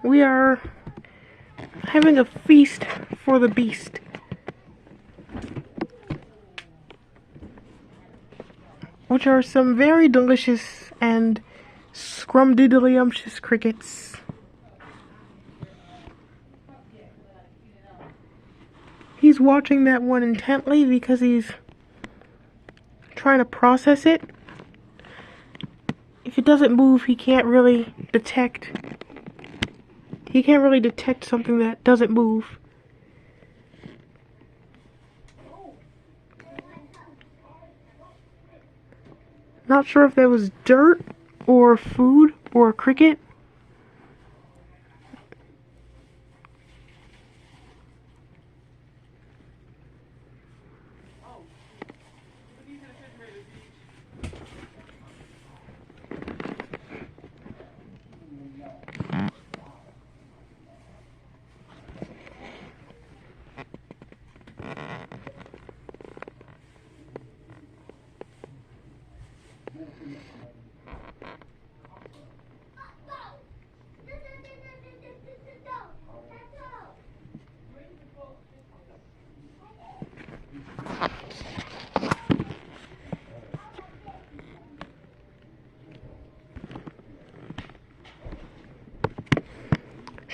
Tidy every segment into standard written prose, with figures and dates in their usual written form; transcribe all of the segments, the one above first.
we are having a feast for the beast. Which are some very delicious and scrumdiddlyumptious crickets. He's watching that one intently because he's trying to process it. If it doesn't move, he can't really detect something that doesn't move. Not sure if that was dirt or food or a cricket.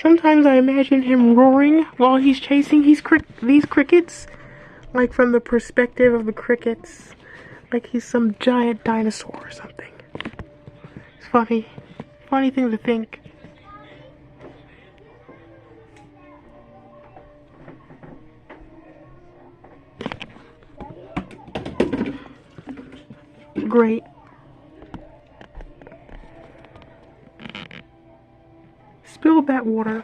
Sometimes I imagine him roaring while he's chasing these crickets, like from the perspective of the crickets, like he's some giant dinosaur or something. It's funny thing to think. Great. Spill that water.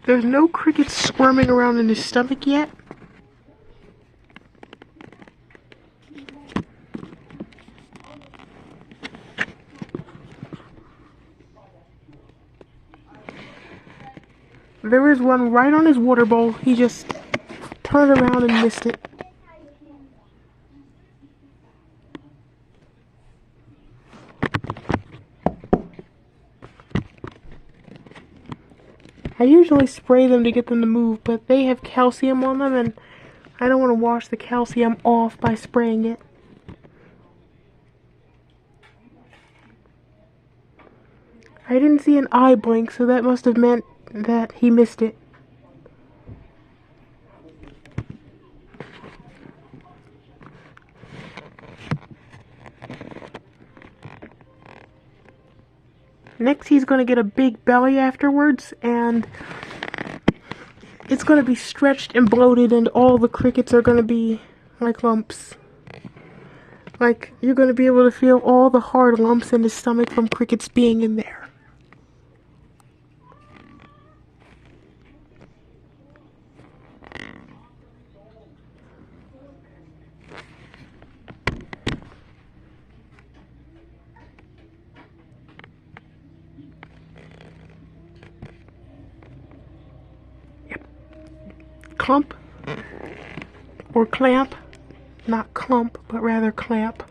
There's no crickets squirming around in his stomach yet. There is one right on his water bowl. He just turned around and missed it. I usually spray them to get them to move, but they have calcium on them, and I don't want to wash the calcium off by spraying it. I didn't see an eye blink, so that must have meant that he missed it. Next, he's going to get a big belly afterwards, and it's going to be stretched and bloated, and all the crickets are going to be like lumps. Like, you're going to be able to feel all the hard lumps in his stomach from crickets being in there. Clump, or clamp, not clump, but rather clamp.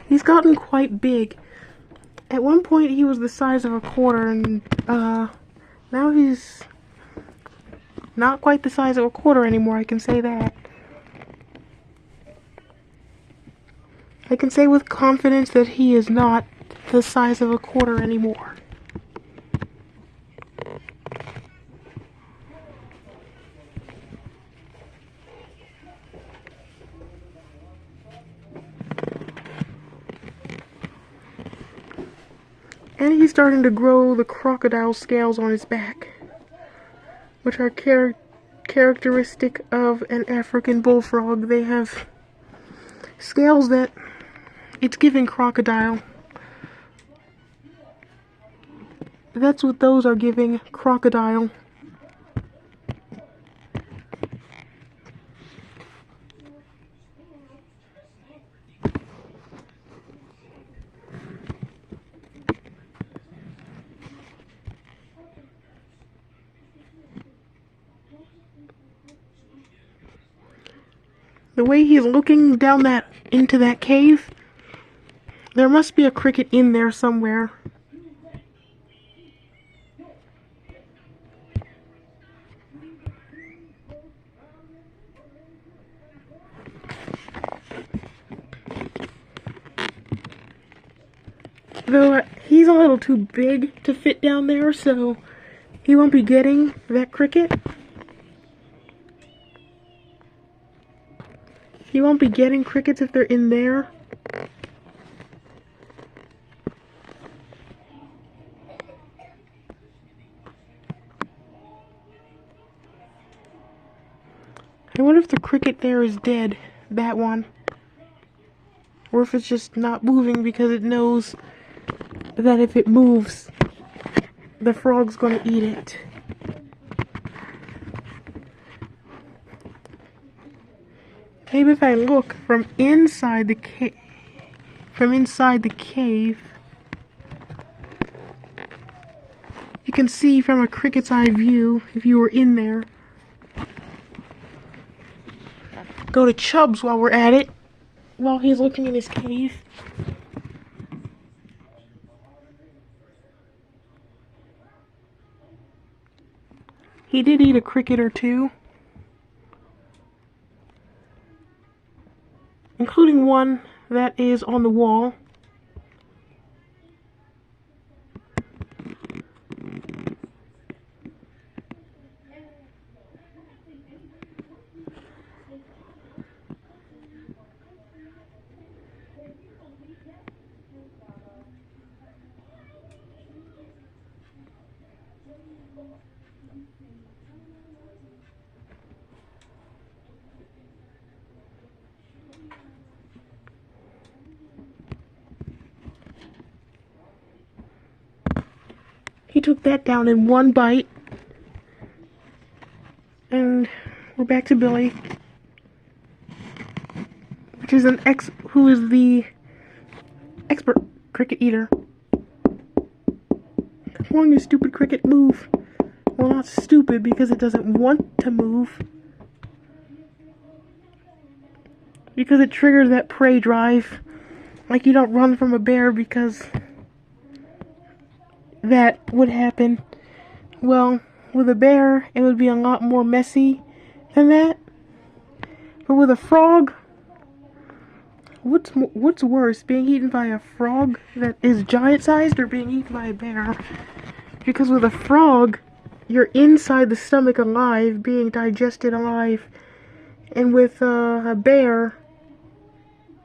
He's gotten quite big. At one point he was the size of a quarter, and now he's not quite the size of a quarter anymore, I can say that. I can say with confidence that he is not the size of a quarter anymore. And he's starting to grow the crocodile scales on his back, which are characteristic of an African bullfrog. They have scales that it's giving crocodile. That's what those are giving, crocodile. The way he's looking down into that cave, there must be a cricket in there somewhere. Though he's a little too big to fit down there, so he won't be getting that cricket. He won't be getting crickets if they're in there. I wonder if the cricket there is dead, that one. Or if it's just not moving because it knows that if it moves, the frog's gonna eat it. Maybe if I look from inside the cave, you can see from a cricket's eye view if you were in there. Go to Chubbs while we're at it, while he's looking in his cave. He did eat a cricket or two, including one that is on the wall. He took that down in one bite. And we're back to Billy, which is who is the expert cricket eater. Come on, you stupid cricket, move. Well, not stupid because it doesn't want to move. Because it triggers that prey drive. Like you don't run from a bear because that would happen. Well, with a bear, it would be a lot more messy than that. But with a frog, what's worse, being eaten by a frog that is giant-sized or being eaten by a bear? Because with a frog, you're inside the stomach alive, being digested alive. And with a bear,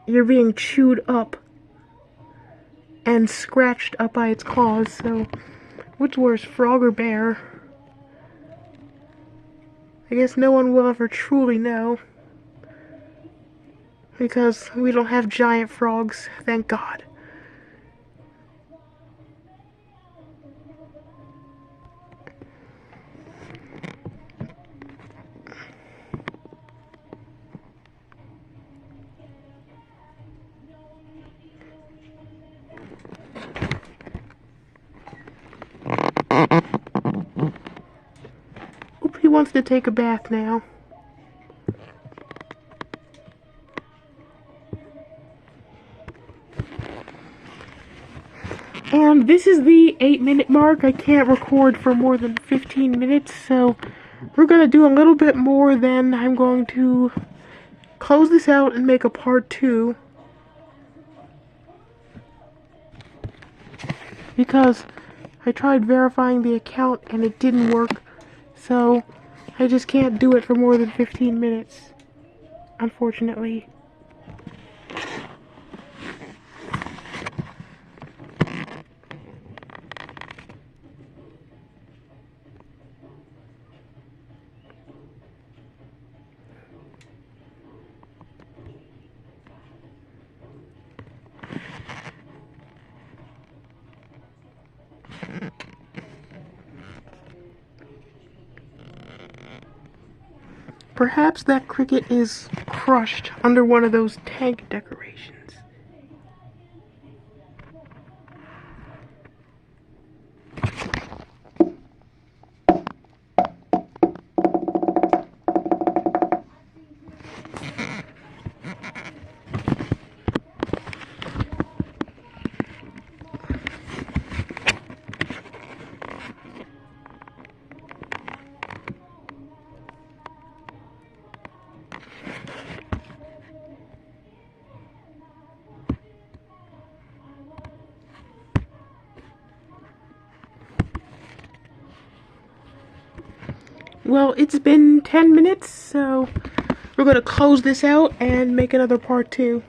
you're being chewed up and scratched up by its claws. So, what's worse, frog or bear? I guess no one will ever truly know. Because we don't have giant frogs, thank God. Oop, he wants to take a bath now. And this is the 8-minute mark. I can't record for more than 15 minutes, so we're going to do a little bit more, then I'm going to close this out and make a part 2. Because I tried verifying the account and it didn't work, so I just can't do it for more than 15 minutes, unfortunately. Perhaps that cricket is crushed under one of those tank decorations. well, it's been 10 minutes, so we're going to close this out and make another part 2.